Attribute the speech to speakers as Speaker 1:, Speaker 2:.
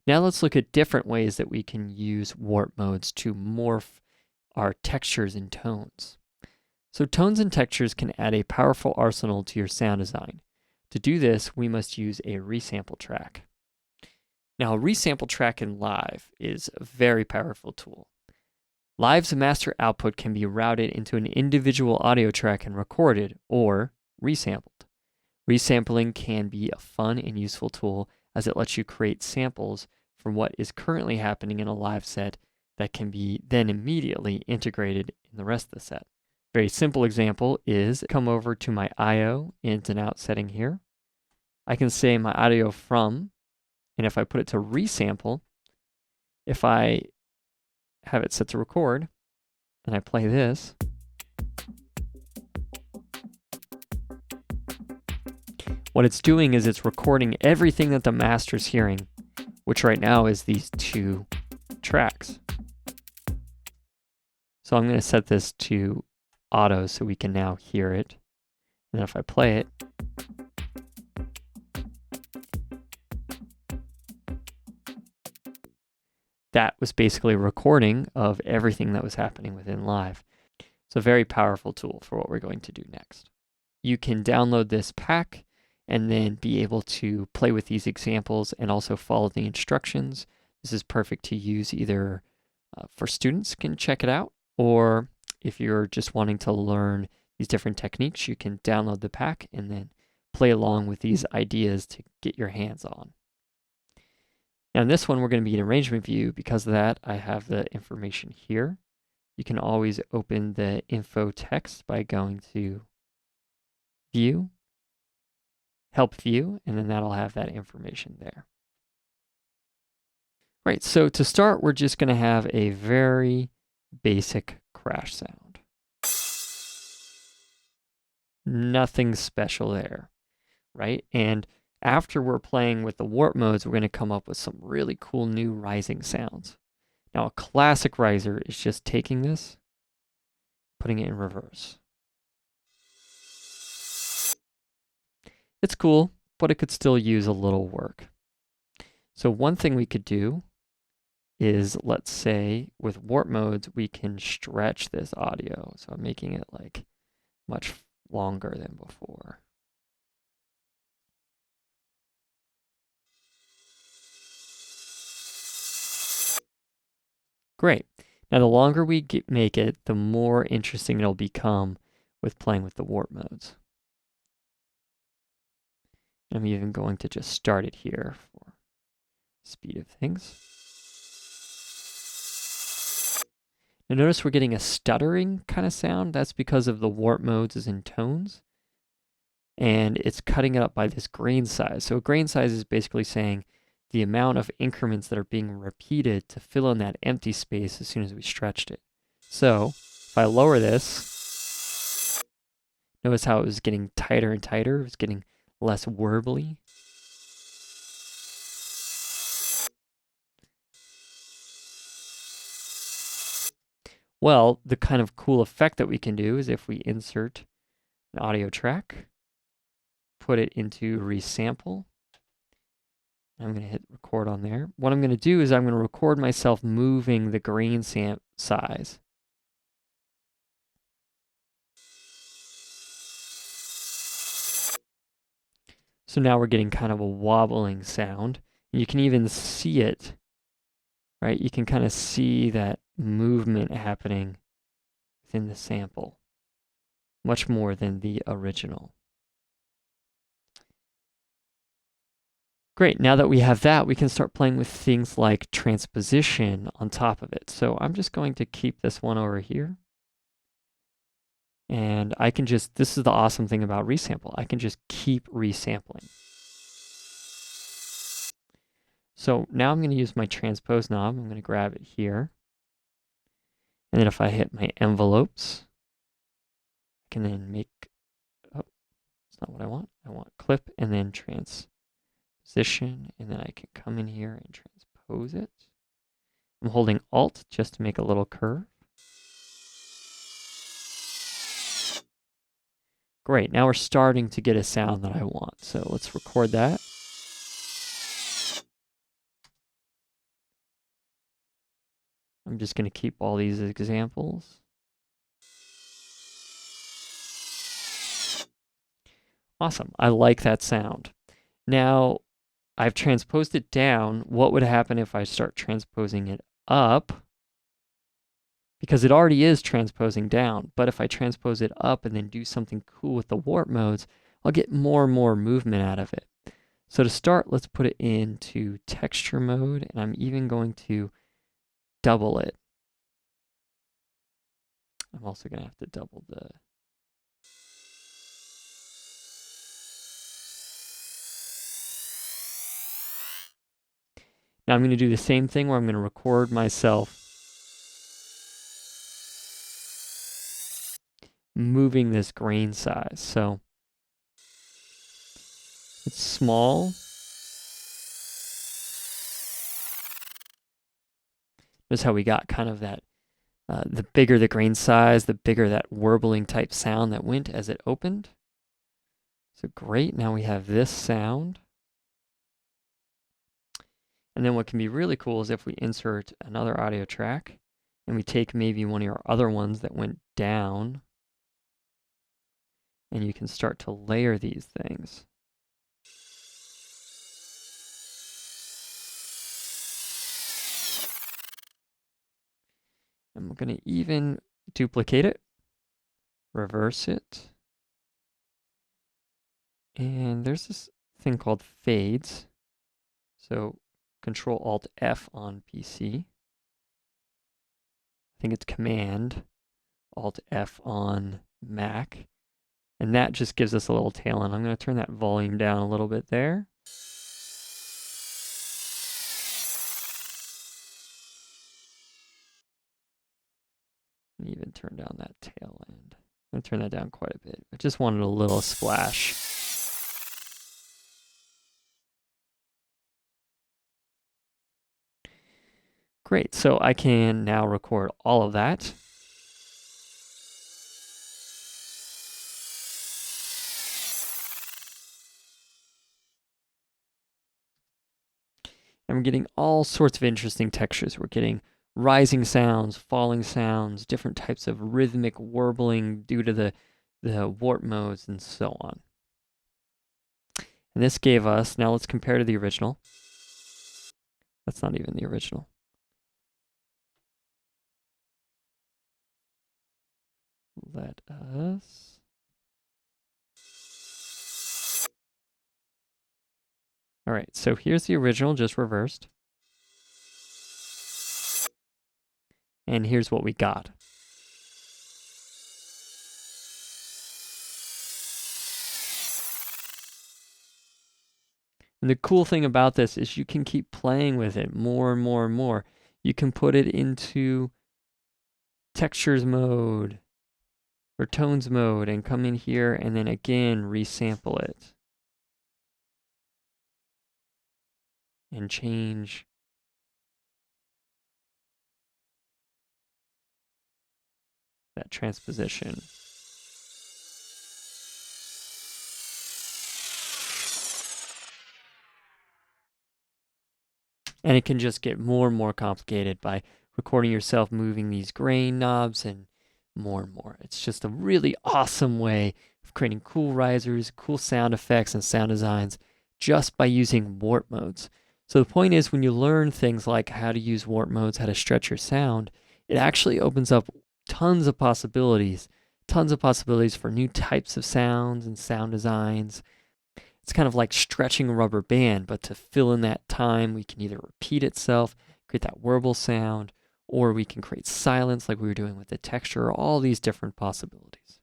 Speaker 1: Now let's look at different ways that we can use warp modes to morph our textures and tones. So tones and textures can add a powerful arsenal to your sound design. To do this, we must use a resample track. Now, a resample track in Live is a very powerful tool. Live's master output can be routed into an individual audio track and recorded, or resampled. Resampling can be a fun and useful tool as it lets you create samples from what is currently happening in a live set that can be then immediately integrated in the rest of the set. Very simple example is come over to my IO ins and out setting here. I can say my audio from, and if I put it to resample, if I have it set to record and I play this, what it's doing is it's recording everything that the master's hearing, which right now is these two tracks. So I'm going to set this to auto so we can now hear it. And if I play it, that was basically a recording of everything that was happening within Live. It's a very powerful tool for what we're going to do next. You can download this pack and then be able to play with these examples and also follow the instructions. This is perfect to use either for students can check it out, or if you're just wanting to learn these different techniques, you can download the pack and then play along with these ideas to get your hands on. Now in this one, we're going to be in arrangement view. Because of that, I have the information here. You can always open the info text by going to View, Help View, and then that'll have that information there. Right, so to start, we're just going to have a very basic crash sound. Nothing special there, right? And after we're playing with the warp modes, we're going to come up with some really cool new rising sounds. Now, a classic riser is just taking this, putting it in reverse. It's cool, but it could still use a little work. So one thing we could do is, let's say, with warp modes, we can stretch this audio. So I'm making it like much longer than before. Great. Now, the longer we make it, the more interesting it'll become with playing with the warp modes. I'm even going to just start it here for speed of things. Now notice we're getting a stuttering kind of sound. That's because of the warp modes is in tones. And it's cutting it up by this grain size. So grain size is basically saying the amount of increments that are being repeated to fill in that empty space as soon as we stretched it. So if I lower this, notice how it was getting tighter and tighter. It was getting less warbly. Well, the kind of cool effect that we can do is if we insert an audio track, put it into resample. I'm going to hit record on there. What I'm going to do is I'm going to record myself moving the grain size. So now we're getting kind of a wobbling sound. You can even see it, right? You can kind of see that movement happening within the sample, much more than the original. Great, now that we have that, we can start playing with things like transposition on top of it. So I'm just going to keep this one over here. And I can just, this is the awesome thing about resample, I can just keep resampling. So now I'm going to use my transpose knob. I'm going to grab it here. And then if I hit my envelopes, I can then make, oh, that's not what I want. I want clip and then transposition. And then I can come in here and transpose it. I'm holding Alt just to make a little curve. Great, now we're starting to get a sound that I want. So let's record that. I'm just going to keep all these examples. Awesome. I like that sound. Now, I've transposed it down. What would happen if I start transposing it up? Because it already is transposing down, but if I transpose it up and then do something cool with the warp modes, I'll get more and more movement out of it. So to start, let's put it into texture mode, and I'm even going to double it. I'm also going to have to double the... Now I'm going to do the same thing where I'm going to record myself moving this grain size. So it's small. Notice how we got kind of that, the bigger the grain size, the bigger that warbling type sound that went as it opened. So great, now we have this sound. And then what can be really cool is if we insert another audio track and we take maybe one of your other ones that went down, and you can start to layer these things. And we're going to even duplicate it, reverse it. And there's this thing called fades. So Control Alt F on PC. I think it's Command Alt F on Mac. And that just gives us a little tail end. I'm going to turn that volume down a little bit there. And even turn down that tail end. I'm going to turn that down quite a bit. I just wanted a little splash. Great, so I can now record all of that. And we're getting all sorts of interesting textures. We're getting rising sounds, falling sounds, different types of rhythmic warbling due to the warp modes and so on. And this gave us, now let's compare to the original. That's not even the original. Let us... All right, so here's the original, just reversed. And here's what we got. And the cool thing about this is you can keep playing with it more and more and more. You can put it into textures mode or tones mode and come in here and then again resample it. And change that transposition. And it can just get more and more complicated by recording yourself moving these grain knobs and more and more. It's just a really awesome way of creating cool risers, cool sound effects and sound designs just by using warp modes. So the point is, when you learn things like how to use warp modes, how to stretch your sound, it actually opens up tons of possibilities for new types of sounds and sound designs. It's kind of like stretching a rubber band, but to fill in that time, we can either repeat itself, create that warble sound, or we can create silence like we were doing with the texture, all these different possibilities.